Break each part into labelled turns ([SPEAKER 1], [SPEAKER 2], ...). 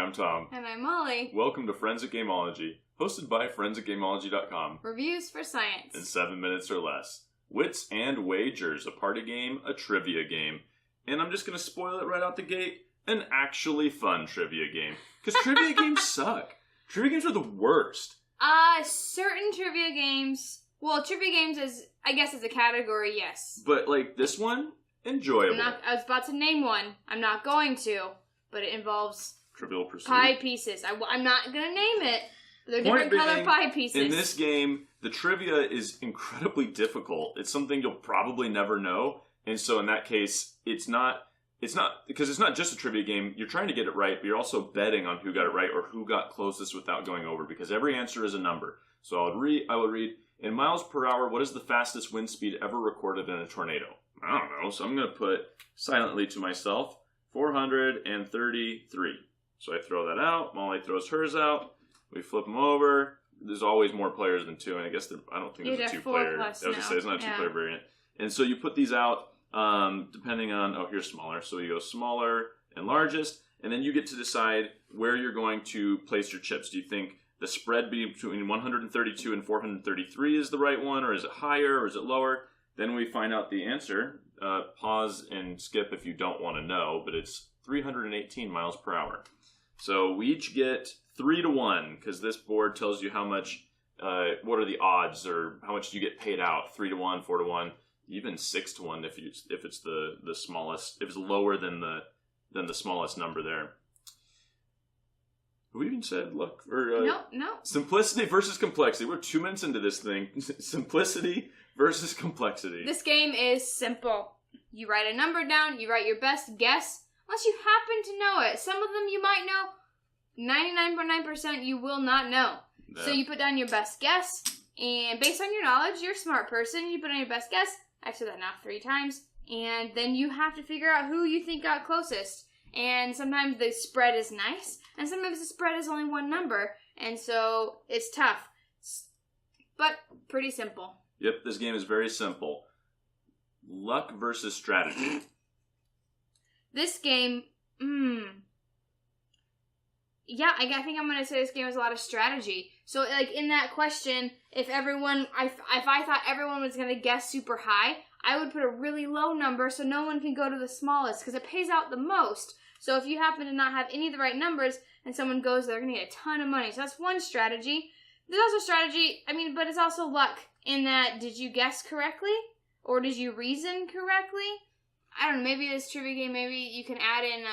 [SPEAKER 1] I'm Tom.
[SPEAKER 2] And I'm Molly.
[SPEAKER 1] Welcome to Friends at Gameology, hosted by friends at Gameology.com.
[SPEAKER 2] Reviews for science.
[SPEAKER 1] In 7 minutes or less. Wits and Wagers, a party game, a trivia game. And I'm just going to spoil it right out the gate, an actually fun trivia game. Because trivia games suck. Trivia games are the worst.
[SPEAKER 2] Certain trivia games... Well, trivia games is, I guess, is a category, yes.
[SPEAKER 1] But, like, this one, enjoyable.
[SPEAKER 2] I was about to name one. I'm not going to. But it involves...
[SPEAKER 1] Trivial Pursuit.
[SPEAKER 2] Pie pieces. I'm not going to name it. They're different color pie pieces.
[SPEAKER 1] In this game, the trivia is incredibly difficult. It's something you'll probably never know. And so in that case, it's not because it's not just a trivia game. You're trying to get it right, but you're also betting on who got it right or who got closest without going over, because every answer is a number. So I will read, in miles per hour, what is the fastest wind speed ever recorded in a tornado? I don't know. So I'm going to put silently to myself, 433. So I throw that out. Molly throws hers out. We flip them over. There's always more players than two, and I guess I don't think there's a two-player. I was going to say, it's not a two-player variant. And so you put these out depending on, here's smaller. So you go smaller and largest, and then you get to decide where you're going to place your chips. Do you think the spread between 132 and 433 is the right one, or is it higher, or is it lower? Then we find out the answer. Pause and skip if you don't want to know, but it's 318 miles per hour. So we each get 3-1, because this board tells you how much, what are the odds, or how much you get paid out. 3-1, 4-1, even 6-1 if it's the smallest, if it's lower than the smallest number there. Have we even said luck? Or,
[SPEAKER 2] no.
[SPEAKER 1] Simplicity versus complexity. We're 2 minutes into this thing. Simplicity versus complexity.
[SPEAKER 2] This game is simple. You write a number down, you write your best guess, unless you happen to know it. Some of them you might know. 99.9% you will not know. Yeah. So you put down your best guess, and based on your knowledge, you're a smart person. You put on your best guess. I said that now 3 times. And then you have to figure out who you think got closest. And sometimes the spread is nice, and sometimes the spread is only one number. And so it's tough. But pretty simple.
[SPEAKER 1] Yep, this game is very simple. Luck versus strategy.
[SPEAKER 2] This game, yeah, I think I'm going to say this game has a lot of strategy. So, like, in that question, if I thought everyone was going to guess super high, I would put a really low number so no one can go to the smallest, because it pays out the most. So if you happen to not have any of the right numbers and someone goes, they're going to get a ton of money. So that's one strategy. There's also strategy, but it's also luck in that, did you guess correctly? Or did you reason correctly? I don't know, maybe this trivia game, maybe you can add in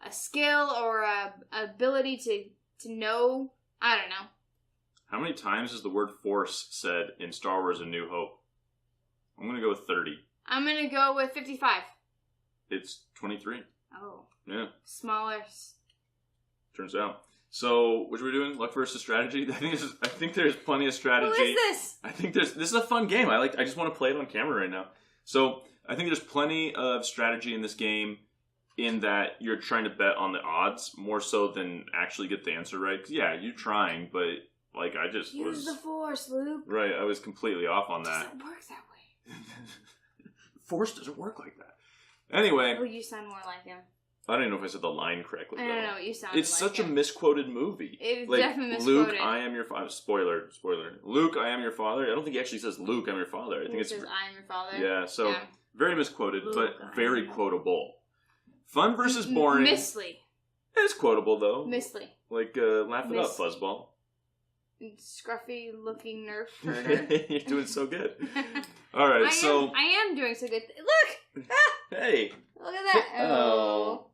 [SPEAKER 2] a skill or a ability to know. I don't know.
[SPEAKER 1] How many times is the word force said in Star Wars A New Hope? I'm going to go with 30. I'm
[SPEAKER 2] going to go with 55.
[SPEAKER 1] It's 23.
[SPEAKER 2] Oh.
[SPEAKER 1] Yeah.
[SPEAKER 2] Smaller.
[SPEAKER 1] Turns out. So, what are we doing? Luck versus strategy? I think there's plenty of strategy.
[SPEAKER 2] Who is this?
[SPEAKER 1] I think this is a fun game. I just want to play it on camera right now. So, I think there's plenty of strategy in this game, in that you're trying to bet on the odds more so than actually get the answer right. 'Cause, yeah, you're trying, but I just
[SPEAKER 2] use the force, Luke.
[SPEAKER 1] Right, I was completely off on that.
[SPEAKER 2] It doesn't work that way.
[SPEAKER 1] Force doesn't work like that. Anyway.
[SPEAKER 2] Oh, you sound more like him.
[SPEAKER 1] I don't even know if I said the line correctly.
[SPEAKER 2] I don't know what you sounded
[SPEAKER 1] like. It's such a misquoted movie.
[SPEAKER 2] It is definitely misquoted.
[SPEAKER 1] Luke, I am your father. Spoiler. Luke, I am your father. I don't think he actually says Luke, I'm your father. I think
[SPEAKER 2] it says I am your father.
[SPEAKER 1] Yeah, so very misquoted, Luke, but very quotable. Fun versus boring.
[SPEAKER 2] Missly.
[SPEAKER 1] It's quotable, though.
[SPEAKER 2] Missly.
[SPEAKER 1] Like, laugh it up, Fuzzball.
[SPEAKER 2] Scruffy looking Nerf herder.
[SPEAKER 1] You're doing so good. All right,
[SPEAKER 2] I am doing so good. Look!
[SPEAKER 1] Hey!
[SPEAKER 2] Look at that. Oh.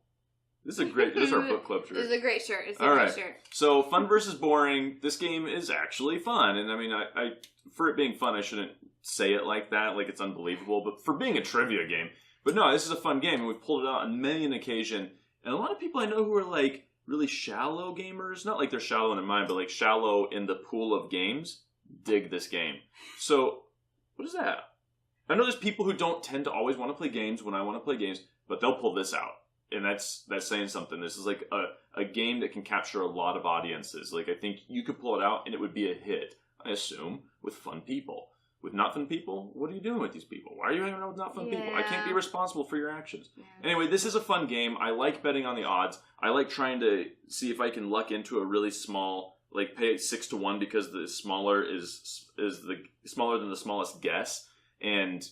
[SPEAKER 1] This is our book club shirt.
[SPEAKER 2] This is a great shirt. It's a great shirt.
[SPEAKER 1] So, fun versus boring. This game is actually fun. And I for it being fun, I shouldn't say it like that, like it's unbelievable. But for being a trivia game. But no, this is a fun game. And we've pulled it out on many an occasion. And a lot of people I know who are really shallow gamers, not like they're shallow in mind, but shallow in the pool of games, dig this game. So, what is that? I know there's people who don't tend to always want to play games when I want to play games, but they'll pull this out. And that's saying something. This is a game that can capture a lot of audiences. I think you could pull it out and it would be a hit, I assume, with fun people. with not fun people, what are you doing with these people? Why are you hanging out with not fun people? I can't be responsible for your actions. Yeah. Anyway, this is a fun game. I like betting on the odds. I like trying to see if I can luck into a really small, like pay it 6-1 because the smaller is the smaller than the smallest guess. And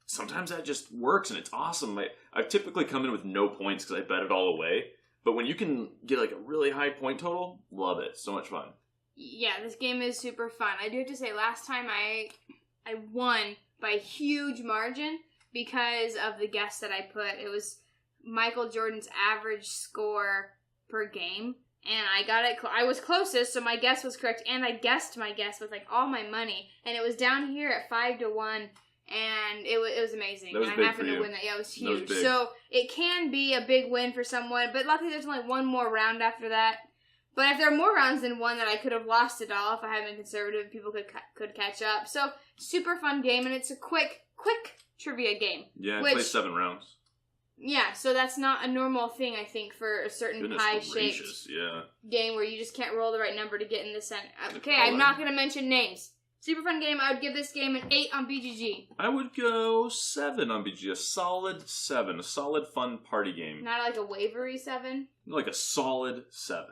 [SPEAKER 1] sometimes that just works and it's awesome. I've typically come in with no points because I bet it all away. But when you can get like a really high point total, love it. So much fun.
[SPEAKER 2] Yeah, this game is super fun. I do have to say, last time I won by a huge margin because of the guess that I put. It was Michael Jordan's average score per game. And I got it. I was closest, so my guess was correct. And I guessed my guess with like all my money. And it was down here at 5-1. And it was amazing.
[SPEAKER 1] That was
[SPEAKER 2] and
[SPEAKER 1] big
[SPEAKER 2] I happened
[SPEAKER 1] for you.
[SPEAKER 2] to win that. Yeah, it was huge.
[SPEAKER 1] Was
[SPEAKER 2] so it can be a big win for someone. But luckily there's only one more round after that. But if there are more rounds than one, that I could have lost it all if I hadn't been conservative, people could catch up. So, super fun game, and it's a quick trivia game.
[SPEAKER 1] Yeah, it plays 7 rounds.
[SPEAKER 2] Yeah, so that's not a normal thing, I think, for a certain high-shaped game where you just can't roll the right number to get in the center. Okay, I'm not going to mention names. Super fun game. I would give this game an 8 on BGG.
[SPEAKER 1] I would go 7 on BGG. A solid 7. A solid, fun party game.
[SPEAKER 2] Not like a wavery 7?
[SPEAKER 1] Like a solid 7.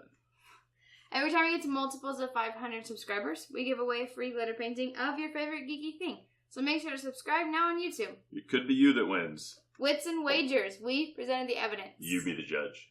[SPEAKER 2] Every time we get to multiples of 500 subscribers, we give away a free glitter painting of your favorite geeky thing. So make sure to subscribe now on YouTube.
[SPEAKER 1] It could be you that wins.
[SPEAKER 2] Wits and Wagers. We presented the evidence.
[SPEAKER 1] You be the judge.